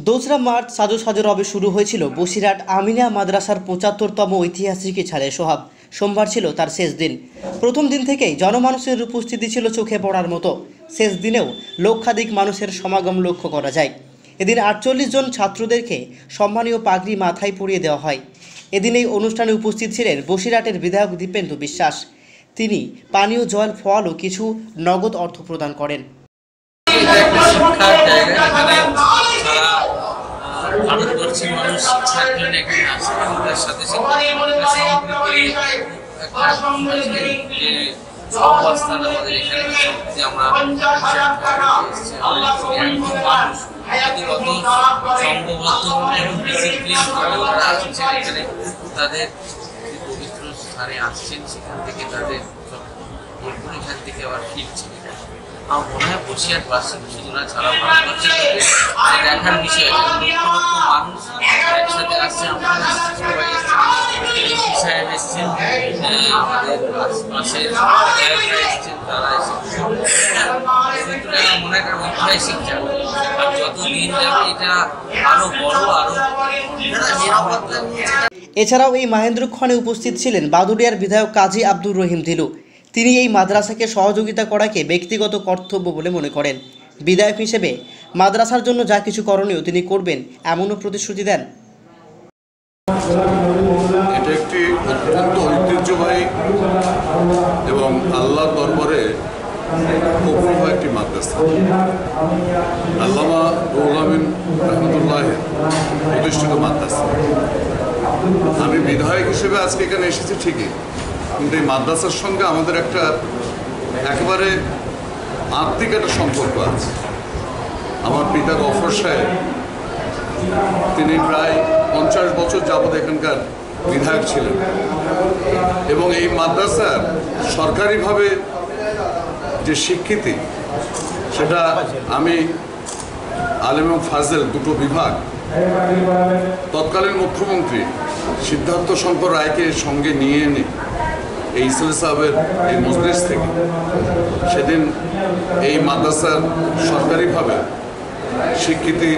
2রা March সাজো রবে শুরু হয়েছিল বসিরহাট আমিনিয়া মাদ্রাসার ৭৫তম ঐতিহাসিক ইছালে সোহাব। সোমবার ছিল তার শেষ দিন। প্রথম দিন থেকেই জনমানুষের উপস্থিতি ছিল চোখে পড়ার মতো। শেষ দিনেও লক্ষাধিক মানুষের সমাগম লক্ষ্য করা যায়। এদিন ৪৮ জন ছাত্রদেরকে সম্মানীয় পাগড়ি মাথায় পরিয়ে দেওয়া হয়। এদিন এই অনুষ্ঠানে উপস্থিত ছিলেন বসিরহাটের বিধায়ক দীপেন্দু বিশ্বাস। তিনি পানীয় জল, ফল ও কিছু নগদ অর্থ প্রদান করেন। ভারতবর্ষের মানুষ শিক্ষার জন্য এখানে আসে, তার সাথে অবস্থান আমাদের এখানে যে আমরা এখানে তাদের পবিত্র স্থানে আসছেন, সেখান থেকে তাদের এখান থেকে আবার ফিরছেন। আমার মনে হয় বসিরহাটবাসী শুধু না, সারা ভারতবর্ষের দেখার বিষয়। মানুষ একসাথে আসছে, সাহেব এসছেন, আমাদের আশপাশের এসছেন, তারা এসেছেন। মনে একটা ঐতিহাসিক জায়গা, আর যতদিন যাবে এটা আরো বড়, আরো নিরাপত্তা। এছাড়াও এই মাহেন্দ্রক্ষণে উপস্থিত ছিলেন বাদুড়িয়ার বিধায়ক কাজী আব্দুর রহিম দিলু। তিনি এই মাদ্রাসাকে সহযোগিতা করাকে ব্যক্তিগত কর্তব্য বলে মনে করেন। বিধায়ক হিসেবে মাদ্রাসার জন্য যা কিছু করণীয় তিনি করবেন এমনও প্রতিশ্রুতি দেন। এটা একটি অত্যন্ত ঐতিহ্যবাহী এবং আল্লাহর দরবারে কবুল হওয়া একটি মাদ্রাসা। আল্লামা রুহুল আমিন রহমতুল্লাহ প্রতিষ্ঠিত মাদ্রাসা। আমি বিধায়ক হিসেবে আজকে এখানে এসেছি ঠিকই, কিন্তু এই মাদ্রাসার সঙ্গে আমাদের একেবারে আত্মিক একটা সম্পর্ক আছে। আমার পিতা গফর সাহেব, তিনি প্রায় 50 বছর যাবৎ এখানকার বিধায়ক ছিলেন এবং এই মাদ্রাসার সরকারিভাবে যে স্বীকৃতি, সেটা আমি আলেম এবং ফাজেল দুটো বিভাগ তৎকালীন মুখ্যমন্ত্রী সিদ্ধার্থ শঙ্কর রায়কে সঙ্গে নিয়ে এনে এই ইসলে সাহেবের এই মজলিস থেকে সেদিন এই মাদ্রাসার সরকারিভাবে স্বীকৃতি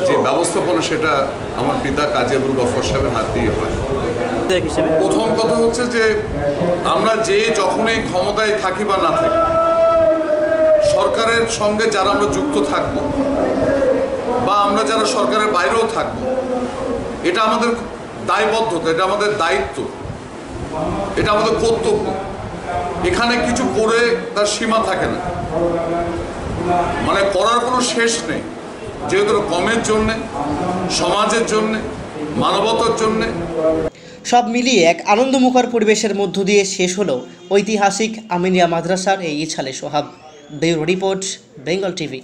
যে ব্যবস্থাপনা, সেটা আমার পিতা কাজী আবুল গফর সাহেবের হাত দিয়ে হয়। প্রথম কথা হচ্ছে যে আমরা যখনই ক্ষমতায় থাকি বা না থাকি, সরকারের সঙ্গে যারা আমরা যুক্ত থাকব বা আমরা যারা সরকারের বাইরেও থাকব, এটা আমাদের দায়বদ্ধতা, এটা আমাদের দায়িত্ব, এটা আমাদের কর্তব্য। এখানে কিছু করে তার সীমা থাকে না, মানে করার কোনো শেষ নেই, যেহেতু কমের জন্যে, সমাজের জন্যে, মানবতার জন্যে। সব মিলিয়ে এক আনন্দমুখর পরিবেশের মধ্য দিয়ে শেষ হলো ঐতিহাসিক আমিনিয়া মাদ্রাসার এই ইছালে সোহাব। Bureau report, Bengal TV.